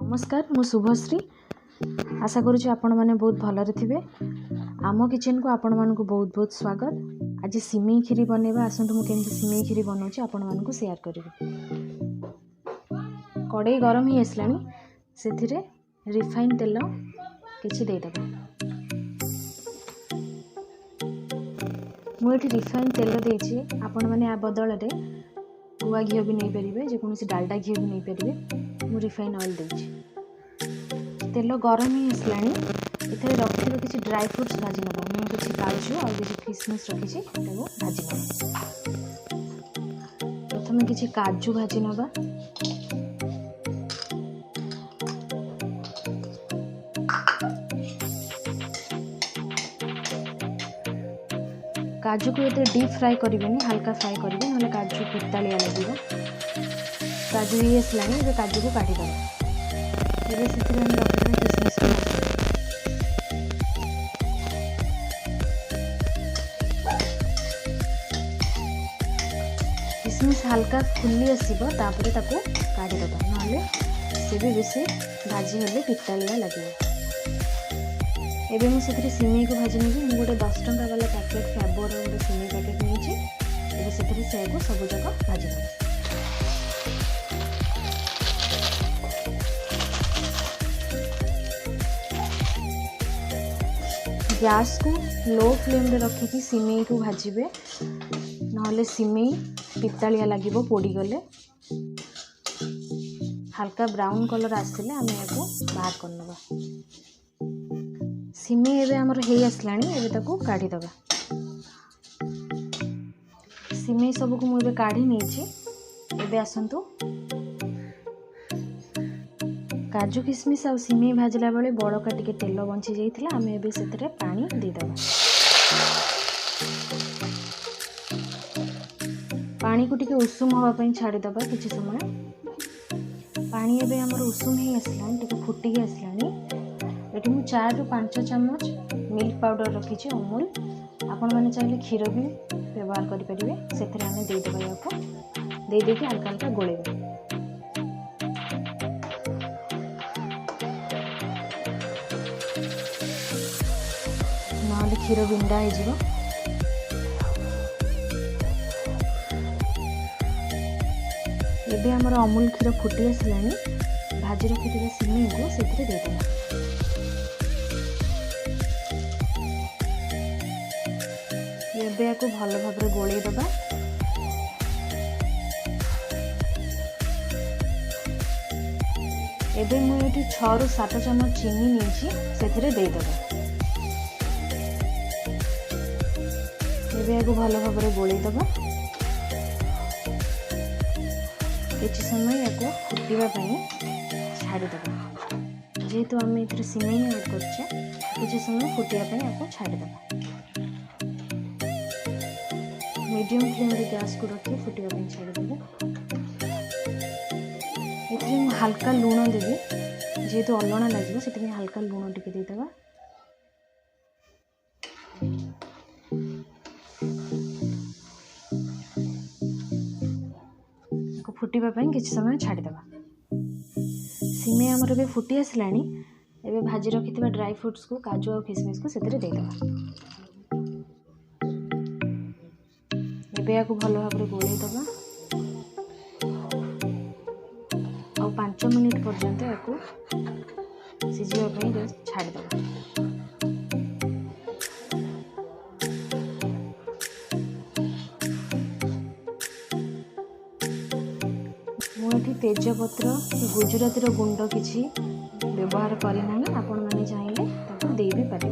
नमस्कार मु शुभश्री आशा करुँच आपण मैंने बहुत भलरे थे। आम किचन को आपण मानक बहुत बहुत स्वागत। आज सिमेई खीरी बनवा आसतु मुझे सिमेई खीरी बनाऊँ आपण मानक शेयर करी। कड़े गरम ही आसला से रिफाइन तेल किसी देदेबा। मुझे रिफाइन तेल देछि आपण माने आ बदल में गुआ घी भी नहीं पारे, जेकोसी डालडा घी भी नहीं पारे। मु रिफाइन ऑयल देछि। तेल गरम ही आसला एथे रखिबे किसी ड्राई फ्रूट्स भाजी नबा। मैं किसी काजू और किसी किशमिश रखी भाजी नबा। प्रथम किसी काजू भाजी नबा। काजू को ये डीप फ्राई करेंगे, हल्का फ्राई करेंगे, ना काजू पितालिया लगे। काजू ही आसला ये काजू को काटिद। ये रखिए किशमिश किशमिश हल्का फुली आसो तापर ताको काटिद, ना सी भी बेसी भाजी हेले पितालिया लगे। एबे मुझे सिमेई को भाजी नेबी। मुझे गोटे 10 टंका वाला पैकेट फैबर गोटे सिमेई पैकेट नहीं से सब जाक भाजी नेबी। गैस को लो फ्लेम रे रखिकी सिमेई को भाजबे, ना सिमेई पितालिया लगे पोड़ी गले। हल्का ब्राउन कलर आसले आम या बाहर करनबा। सिमेई एबे हमर हे आसलानी, एबे ताको काढ़ी दबा। सिमेई सब को मुझे काढ़ी नहीं। एबे आसंतु काजू किशमिश आ सिमेई भाजला बेले बड़का टिके तेल बंची जाइथिला। आम एबे सेतरे पानी दे दबा। पानी को टिके उषुम हवा पई छाड़ी दबा किछि समय। पानी एबे हमर उषुम ही आसलानी, टिके फुटी ही आसलानी। ये मुझे 4 ରୁ 5 चामच मिल्क पाउडर रखी अमूल। आपण मैंने चाहिए क्षीर भी व्यवहार करेंगे। से देदेबा या देदेक हल्का हल्का गोलेबा। ना क्षीर बिंडा हो। एबे हमर अमूल क्षीर फुटी आसलानी। भाजी रखी सिमेई को से देदेबा। एबे को भल भाव गोल दबा। एबे मुझे 6 ରୁ 7 चामच चीनी नहीं देदेबा। एबे को भल भाव गोल दबा। किछि समय या फुटापी छाड़ीदबा। जेहेतु आम ए सिमेई ऐड कर समय फुटापी या छाड़ीदबा। मीडियम फ्लेम रे गैस को रखी फुटापी छाड़ीदेवे। ये हल्का लुण देवी, जेहेतु अलणा लगे से हल्का लुण टिके देदेबा। फुटापी किसी समय छाड़ीदेबा। सिमेई आमर भी फुटी आसलानी। एबे भाजी रखी ड्राई फ्रूट्स को काजू और किशमिश को से देदेबा। एबे या भल भाव गोल दबा और 5 मिनिट पर्यंत या सिझापी छाड़ीदबा। मुझे तेजपत्र गुजराती गुंड किसी व्यवहार करना। आपण मैंने चाहिए दे भी पारे।